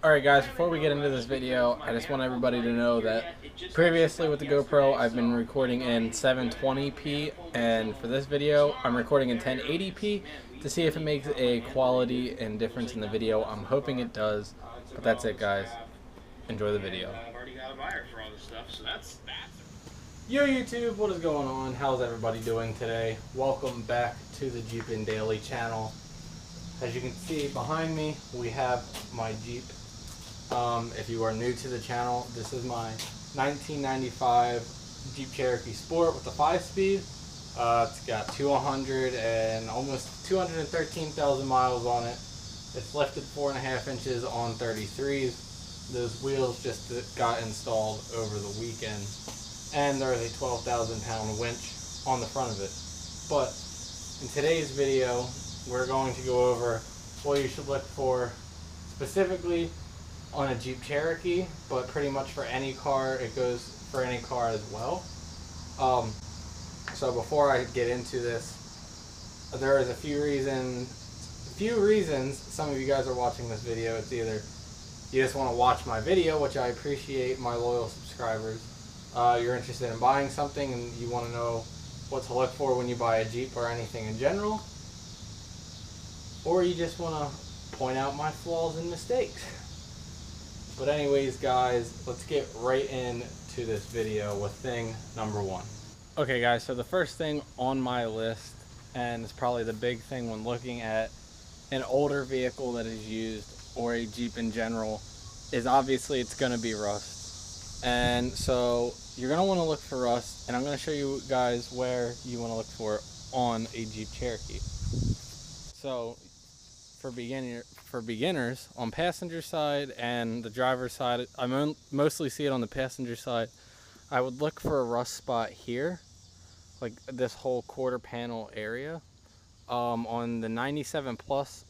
Alright guys, before we get into this video, I just want everybody to know that previously with the GoPro, I've been recording in 720p, and for this video, I'm recording in 1080p to see if it makes a quality and difference in the video. I'm hoping it does, but that's it guys. Enjoy the video. I've already got a buyer for all this stuff, so that's Yo YouTube, what is going on? How's everybody doing today? Welcome back to the Jeepin' Daily channel. As you can see behind me, we have my Jeep. If you are new to the channel, this is my 1995 Jeep Cherokee Sport with the 5-speed. It's got 200 and almost 213,000 miles on it. It's lifted 4.5 inches on 33s. Those wheels just got installed over the weekend, and there is a 12,000 pound winch on the front of it. But in today's video, we're going to go over what you should look for specifically on a Jeep Cherokee, but pretty much for any car. It goes for any car as well. So before I get into this, there is a few reasons some of you guys are watching this video. It's either you just want to watch my video, which I appreciate, my loyal subscribers. You're interested in buying something and you want to know what to look for when you buy a Jeep or anything in general, or you just want to point out my flaws and mistakes. But anyways guys, let's get right into this video with thing number one. Okay guys, so the first thing on my list, and it's probably the big thing when looking at an older vehicle that is used or a Jeep in general, is obviously it's going to be rust. And so you're going to want to look for rust, and I'm going to show you guys where you want to look for it on a Jeep Cherokee. So for beginners, on passenger side and the driver's side, I mostly see it on the passenger side. I would look for a rust spot here, like this whole quarter panel area. On the 97 plus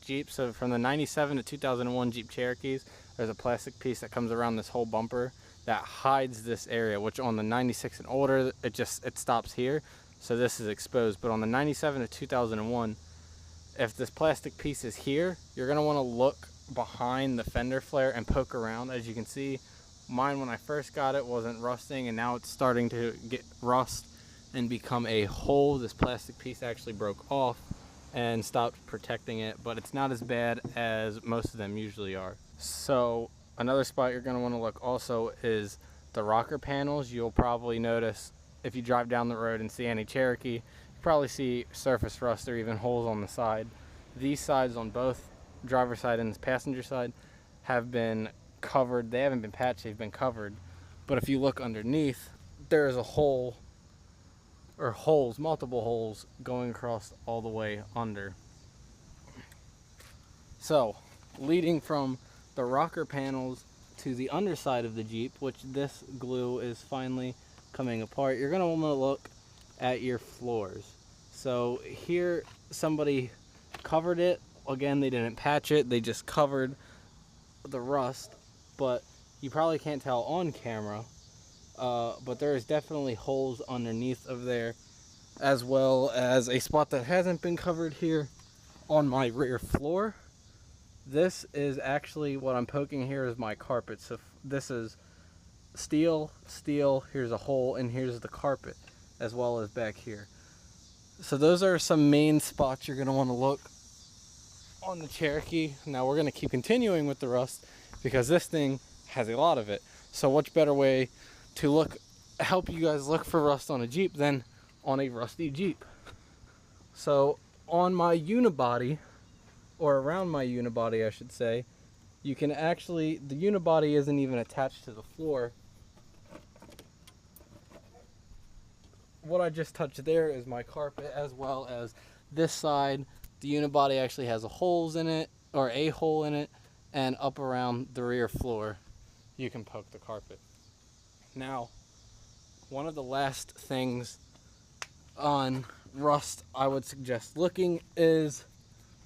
Jeep, so from the 97 to 2001 Jeep Cherokees, there's a plastic piece that comes around this whole bumper that hides this area, which on the 96 and older, it stops here, so this is exposed. But on the 97 to 2001, if this plastic piece is here, you're going to want to look behind the fender flare and poke around. As you can see, mine when I first got it wasn't rusting, and now it's starting to get rust and become a hole. This plastic piece actually broke off and stopped protecting it, but it's not as bad as most of them usually are. So another spot you're going to want to look also is the rocker panels. You'll probably notice if you drive down the road and see any Cherokee, you probably see surface rust or even holes on the side. These sides on both driver's side and the passenger side have been covered. They haven't been patched, they've been covered. But if you look underneath, there is a hole, or holes, multiple holes going across all the way under. So leading from the rocker panels to the underside of the Jeep, which this glue is finally coming apart, you're going to want to look at your floors. So here somebody covered it. Again, they didn't patch it, they just covered the rust, but you probably can't tell on camera, but there is definitely holes underneath of there, as well as a spot that hasn't been covered here on my rear floor. This is actually what I'm poking here is my carpet. So this is steel, here's a hole, and here's the carpet, as well as back here. So those are some main spots you're going to want to look on the Cherokee. Now we're going to keep continuing with the rust because this thing has a lot of it. So much better way to help you guys look for rust on a Jeep than on a rusty Jeep. So on my unibody, or around my unibody I should say, you can actually, the unibody isn't even attached to the floor. What I just touched there is my carpet, as well as this side. The unibody actually has holes in it, or a hole in it, and up around the rear floor you can poke the carpet. Now, one of the last things on rust I would suggest looking is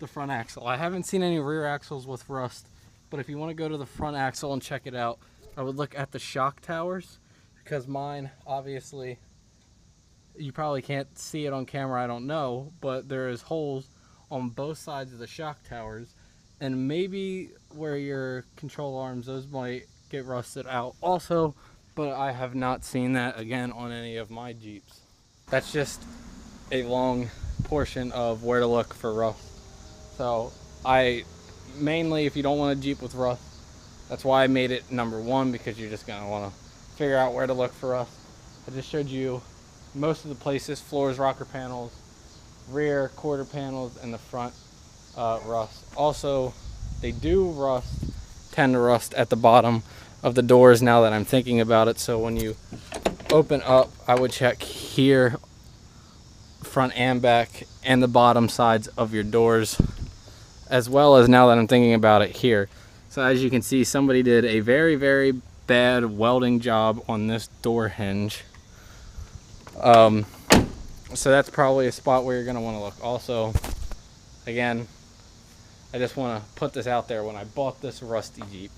the front axle. I haven't seen any rear axles with rust, but if you want to go to the front axle and check it out, I would look at the shock towers, because mine, obviously, you probably can't see it on camera, I don't know, but there is holes on both sides of the shock towers, and maybe where your control arms, those might get rusted out also, but I have not seen that again on any of my Jeeps. That's just a long portion of where to look for rust. So I mainly, if you don't want a Jeep with rust, that's why I made it number 1, because you're just gonna want to figure out where to look for rust. I just showed you most of the places: floors, rocker panels, rear quarter panels, and the front rust. Also, they do tend to rust at the bottom of the doors now that I'm thinking about it. So when you open up, I would check here, front and back, and the bottom sides of your doors, as well as, now that I'm thinking about it, here. So as you can see, somebody did a very, very bad welding job on this door hinge. So that's probably a spot where you're going to want to look. Also, again, I just want to put this out there. When I bought this rusty Jeep,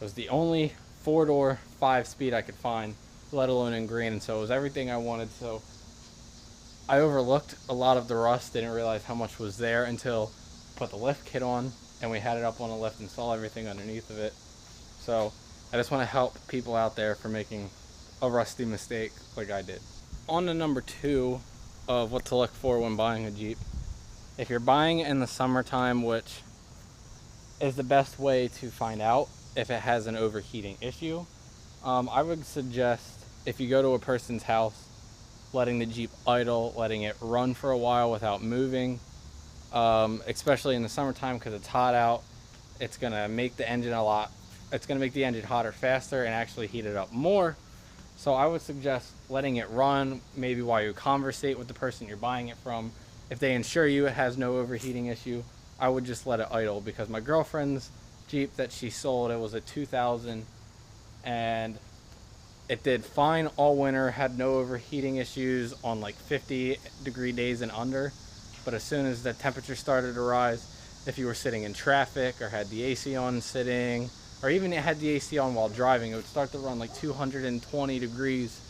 it was the only 4-door 5-speed I could find, let alone in green, and so it was everything I wanted. So I overlooked a lot of the rust, didn't realize how much was there until I put the lift kit on and we had it up on the lift and saw everything underneath of it. So I just want to help people out there for making a rusty mistake like I did. On to number 2 of what to look for when buying a Jeep. If you're buying in the summertime, which is the best way to find out if it has an overheating issue, I would suggest, if you go to a person's house, letting the Jeep idle, letting it run for a while without moving, especially in the summertime because it's hot out. It's going to make the engine hotter faster and actually heat it up more. So I would suggest letting it run, maybe while you conversate with the person you're buying it from. If they assure you it has no overheating issue, I would just let it idle, because my girlfriend's Jeep that she sold, it was a 2000, and it did fine all winter, had no overheating issues on like 50-degree days and under. But as soon as the temperature started to rise, if you were sitting in traffic or had the AC on sitting, or even had the AC on while driving, it would start to run like 220 degrees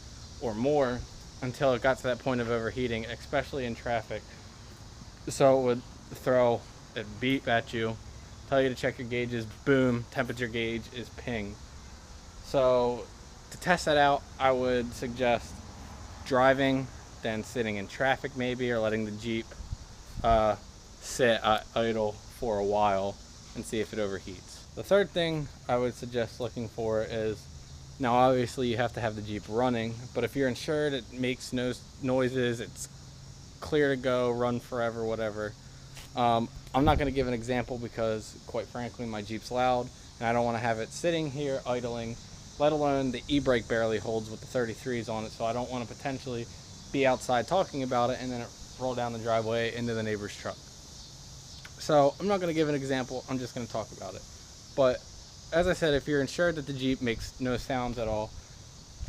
or more until it got to that point of overheating, especially in traffic. So it would throw a beep at you, tell you to check your gauges, boom, temperature gauge is ping. So to test that out, I would suggest driving, then sitting in traffic maybe, or letting the Jeep sit idle for a while and see if it overheats. The third thing I would suggest looking for is, now obviously you have to have the Jeep running, but if you're insured, it makes no noises, it's clear to go, run forever, whatever. I'm not going to give an example because, quite frankly, my Jeep's loud and I don't want to have it sitting here idling, let alone the e-brake barely holds with the 33s on it, so I don't want to potentially be outside talking about it and then it roll down the driveway into the neighbor's truck. So I'm not going to give an example, I'm just going to talk about it. But as I said, if you're insured that the Jeep makes no sounds at all,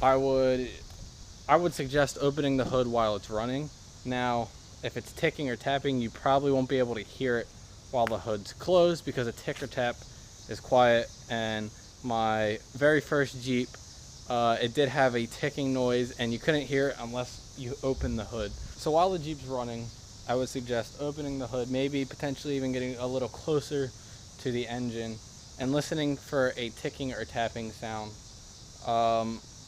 I would suggest opening the hood while it's running. Now, if it's ticking or tapping, you probably won't be able to hear it while the hood's closed, because a tick or tap is quiet. And my very first Jeep, it did have a ticking noise and you couldn't hear it unless you open the hood. So while the Jeep's running, I would suggest opening the hood, maybe potentially even getting a little closer to the engine and listening for a ticking or tapping sound.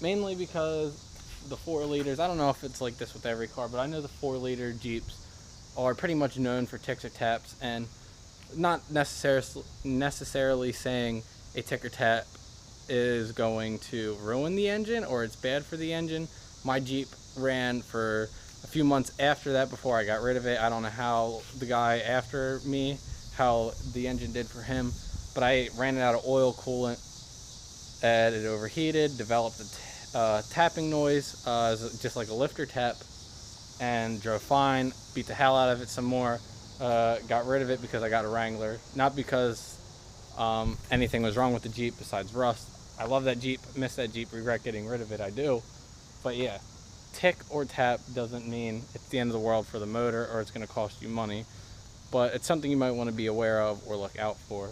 Mainly because the 4-liters, I don't know if it's like this with every car, but I know the 4-liter Jeeps are pretty much known for ticks or taps, and not necessarily saying a tick or tap is going to ruin the engine or it's bad for the engine. My Jeep ran for a few months after that before I got rid of it. I don't know how the guy after me, how the engine did for him, but I ran it out of oil coolant and it overheated, developed a tapping noise, just like a lifter tap, and drove fine, beat the hell out of it some more, got rid of it because I got a Wrangler, not because anything was wrong with the Jeep besides rust. I love that Jeep, miss that Jeep, regret getting rid of it, I do. But yeah, tick or tap doesn't mean it's the end of the world for the motor or it's going to cost you money, but it's something you might want to be aware of or look out for.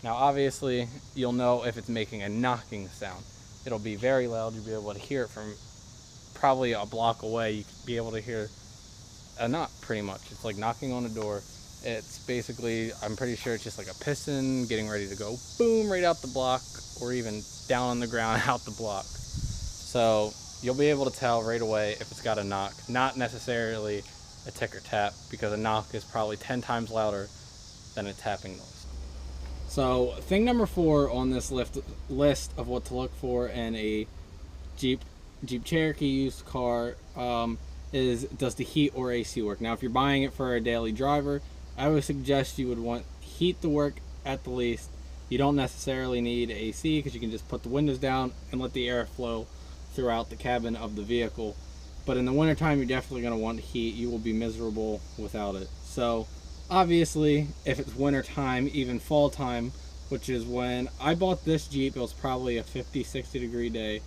Now obviously you'll know if it's making a knocking sound. It'll be very loud, you'll be able to hear it from probably a block away. You could be able to hear a knock pretty much. It's like knocking on a door. It's basically, I'm pretty sure it's just like a piston getting ready to go boom right out the block, or even down on the ground out the block. So you'll be able to tell right away if it's got a knock, not necessarily a tick or tap, because a knock is probably 10 times louder than a tapping noise. So thing number 4 on this list of what to look for in a Jeep Cherokee used car is, does the heat or AC work? Now, if you're buying it for a daily driver, I would suggest you would want heat to work at the least. You don't necessarily need AC, because you can just put the windows down and let the air flow throughout the cabin of the vehicle. But in the wintertime, you're definitely going to want heat. You will be miserable without it. So obviously, if it's wintertime, even fall time, which is when I bought this Jeep, it was probably a 50-60 degree day.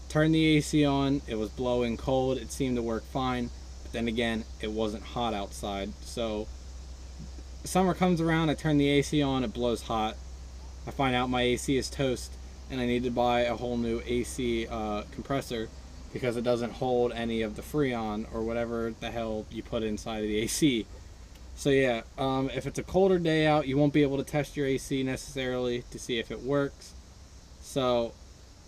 Turned the AC on, it was blowing cold, it seemed to work fine, but then again, it wasn't hot outside. So summer comes around, I turn the AC on, it blows hot. I find out my AC is toast, and I need to buy a whole new AC compressor, because it doesn't hold any of the Freon or whatever the hell you put inside of the AC. So yeah, if it's a colder day out, you won't be able to test your AC necessarily to see if it works. So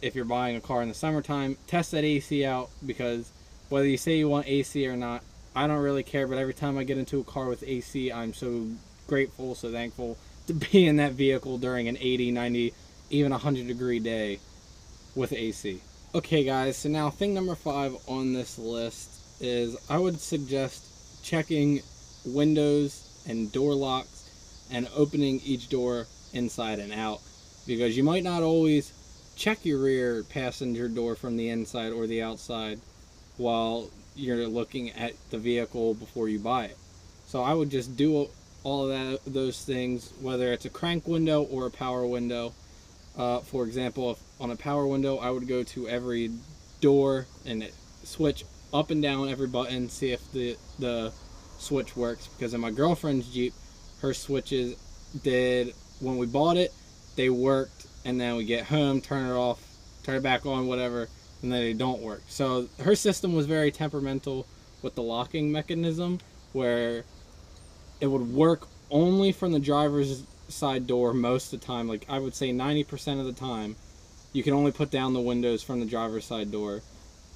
if you're buying a car in the summertime, test that AC out, because whether you say you want AC or not, I don't really care, but every time I get into a car with AC, I'm so grateful, so thankful to be in that vehicle during an 80, 90, even 100 degree day with AC. Okay guys, so now thing number 5 on this list is, I would suggest checking windows and door locks and opening each door inside and out, because you might not always check your rear passenger door from the inside or the outside while you're looking at the vehicle before you buy it. So I would just do all of those things, whether it's a crank window or a power window. For example, if on a power window, I would go to every door and switch up and down every button, see if the switch works, because in my girlfriend's Jeep, her switches did, when we bought it, they worked, and then we get home, turn it off, turn it back on, whatever, and then they don't work. So her system was very temperamental with the locking mechanism, where it would work only from the driver's side door most of the time. Like, I would say 90% of the time, you can only put down the windows from the driver's side door,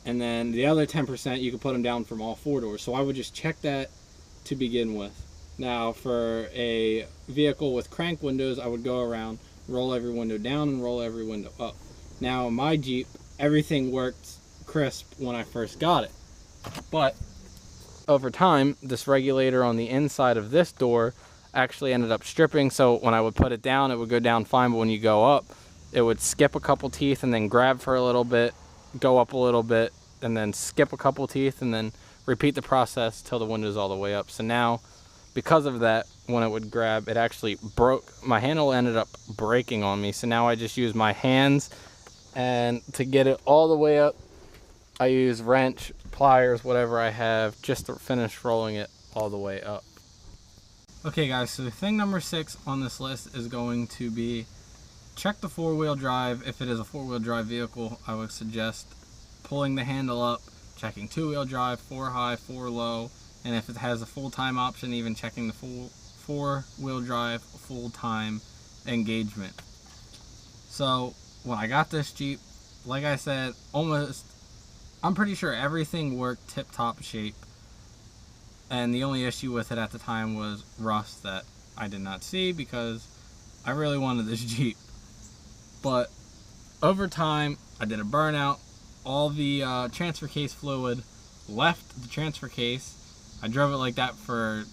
and then the other 10% you can put them down from all 4 doors. So I would just check that to begin with. Now, for a vehicle with crank windows, I would go around, roll every window down and roll every window up. Now, in my Jeep, everything worked crisp when I first got it, but over time, this regulator on the inside of this door actually ended up stripping. So when I would put it down, it would go down fine, but when you go up, it would skip a couple teeth and then grab for a little bit, go up a little bit, and then skip a couple teeth, and then repeat the process till the window's all the way up. So now, because of that, when it would grab, it actually broke. My handle ended up breaking on me, so now I just use my hands, and to get it all the way up, I use wrench, pliers, whatever I have, just to finish rolling it all the way up. Okay guys, so thing number 6 on this list is going to be, check the 4-wheel drive. If it is a 4-wheel drive vehicle, I would suggest pulling the handle up, checking 2-wheel drive, 4 high, 4 low, and if it has a full-time option, even checking the full 4-wheel drive full-time engagement. So when I got this Jeep, like I said, I'm pretty sure everything worked tip-top shape, and the only issue with it at the time was rust that I did not see, because I really wanted this Jeep. But over time, I did a burnout. All the transfer case fluid left the transfer case. I drove it like that for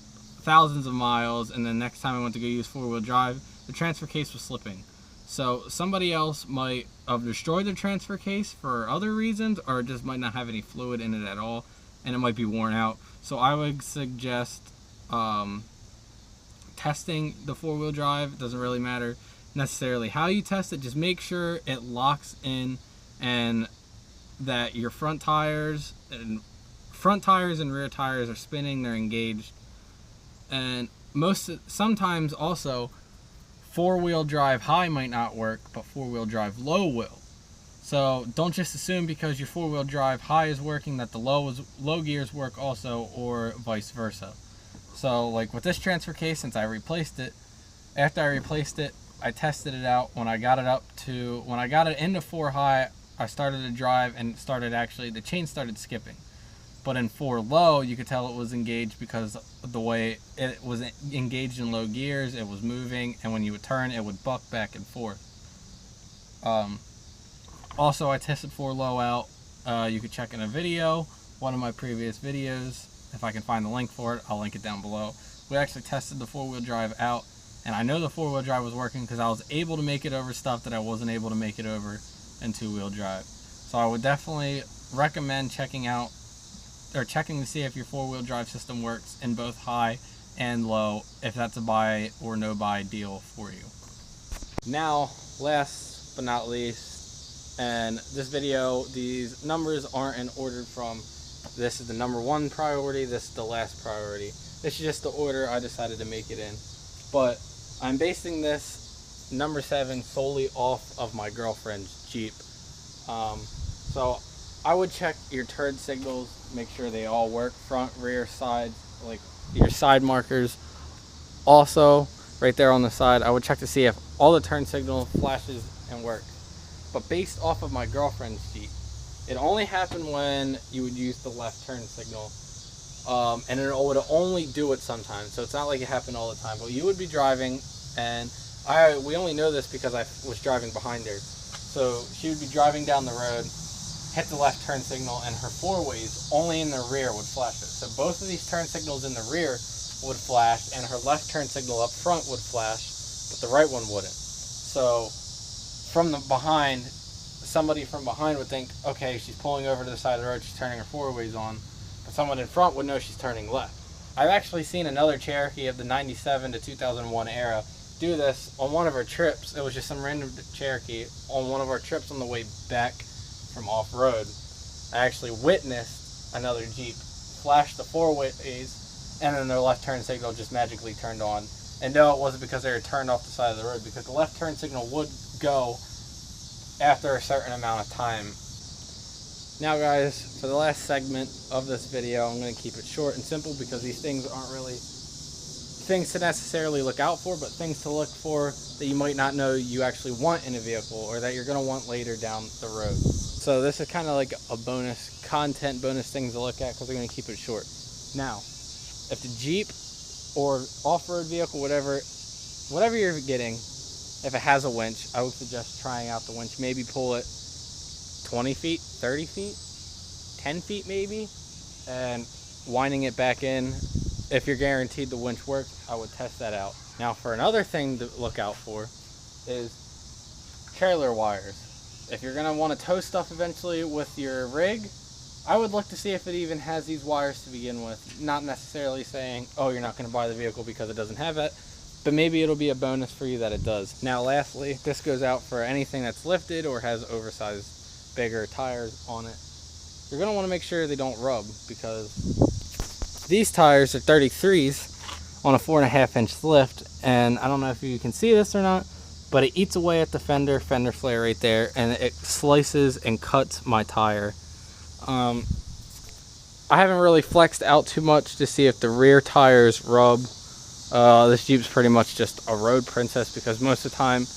thousands of miles, and then next time I went to go use 4-wheel drive, the transfer case was slipping. So somebody else might have destroyed the transfer case for other reasons, or it just might not have any fluid in it at all, and it might be worn out. So I would suggest testing the 4-wheel drive. It doesn't really matter necessarily how you test it, just make sure it locks in, and that your front tires and rear tires are spinning, they're engaged. And sometimes also 4-wheel drive high might not work, but 4-wheel drive low will. So don't just assume because your 4-wheel drive high is working that the low gears work also, or vice versa. So like with this transfer case, since I replaced it, after I replaced it, I tested it out. When I got it into 4 high, I started to drive and the chain started skipping. But in 4 low, you could tell it was engaged because of the way it was engaged in low gears. It was moving, and when you would turn, it would buck back and forth. Also, I tested 4 low out. You could check in a video, one of my previous videos. If I can find the link for it, I'll link it down below. We actually tested the 4-wheel drive out, and I know the 4-wheel drive was working because I was able to make it over stuff that I wasn't able to make it over in 2-wheel drive. So I would definitely recommend checking to see if your 4-wheel drive system works in both high and low, if that's a buy or no buy deal for you. Now, last but not least, and this video, these numbers aren't in order from this is the number 1 priority, this is the last priority. This is just the order I decided to make it in. But I'm basing this number 7 solely off of my girlfriend's Jeep. So I would check your turn signals, make sure they all work, front, rear, side, like your side markers. Also, right there on the side, I would check to see if all the turn signal flashes and work. But based off of my girlfriend's Jeep, it only happened when you would use the left turn signal. And it would only do it sometimes, so it's not like it happened all the time. But you would be driving, and we only know this because I was driving behind her. So she would be driving down the road, hit the left turn signal, and her 4-ways only in the rear would flash it. So both of these turn signals in the rear would flash, and her left turn signal up front would flash, but the right one wouldn't. So from the behind, somebody from behind would think, okay, she's pulling over to the side of the road, she's turning her 4-ways on, but someone in front would know she's turning left. I've actually seen another Cherokee of the 97 to 2001 era do this on one of our trips. It was just some random Cherokee on one of our trips on the way back from off-road. I actually witnessed another Jeep flash the 4-ways, and then their left turn signal just magically turned on. And no, it wasn't because they were turned off the side of the road, because the left turn signal would go after a certain amount of time. Now guys, for the last segment of this video, I'm going to keep it short and simple because these things aren't really things to necessarily look out for, but things to look for that you might not know you actually want in a vehicle, or that you're going to want later down the road. So this is kind of like a bonus thing to look at because I'm going to keep it short. Now, if the Jeep or off-road vehicle, whatever you're getting, if it has a winch, I would suggest trying out the winch. Maybe pull it 20 feet, 30 feet, 10 feet maybe, and winding it back in. If you're guaranteed the winch works, I would test that out. Now for another thing to look out for is trailer wires. If you're going to want to tow stuff eventually with your rig, I would look to see if it even has these wires to begin with. Not necessarily saying, oh, you're not going to buy the vehicle because it doesn't have it, but maybe it'll be a bonus for you that it does. Now lastly, this goes out for anything that's lifted or has oversized, bigger tires on it. You're going to want to make sure they don't rub, because these tires are 33s on a 4.5-inch lift, and I don't know if you can see this or not, but it eats away at the fender flare right there, and it slices and cuts my tire. I haven't really flexed out too much to see if the rear tires rub. This Jeep's pretty much just a road princess, because most of the time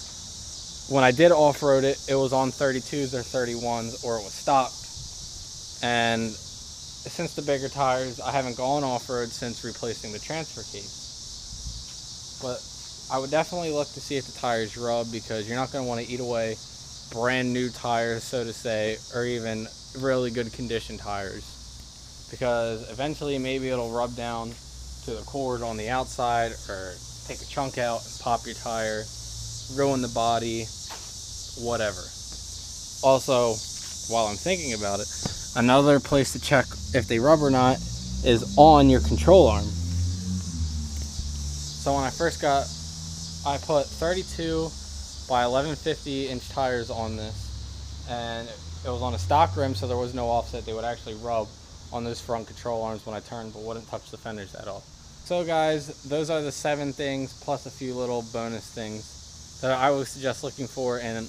when I did off-road it, it was on 32s or 31s, or it was stock. And since the bigger tires, I haven't gone off-road since replacing the transfer case. But I would definitely look to see if the tires rub, because you're not going to want to eat away brand new tires, so to say, or even really good condition tires, because eventually maybe it'll rub down to the cord on the outside, or take a chunk out and pop your tire, ruin the body, whatever. Also, while I'm thinking about it, another place to check if they rub or not is on your control arm. So when I first I put 32 by 1150 inch tires on this, and it was on a stock rim, so there was no offset. They would actually rub on those front control arms when I turned, but wouldn't touch the fenders at all. So guys, those are the 7 things plus a few little bonus things that I would suggest looking for in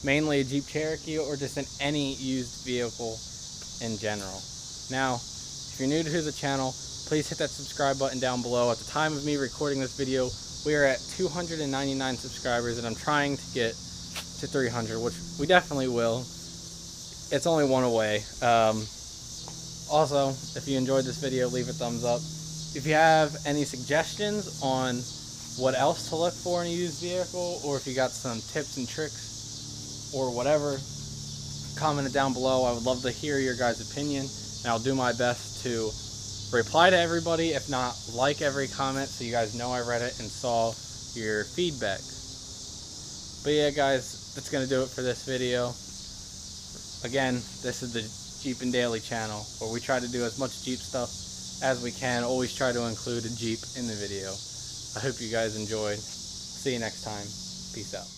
mainly a Jeep Cherokee, or just in any used vehicle in general. Now, if you're new to the channel, please hit that subscribe button down below. At the time of me recording this video, we are at 299 subscribers, and I'm trying to get to 300, which we definitely will. It's only one away. Also, if you enjoyed this video, leave a thumbs up. If you have any suggestions on what else to look for in a used vehicle, or if you got some tips and tricks or whatever, comment it down below. I would love to hear your guys' opinion, and I'll do my best to reply to everybody, if not like every comment, so you guys know I read it and saw your feedback. But yeah, guys, that's gonna do it for this video. Again, this is the Jeepin' Daily channel, where we try to do as much Jeep stuff as we can. Always try to include a Jeep in the video. I hope you guys enjoyed. See you next time. Peace out.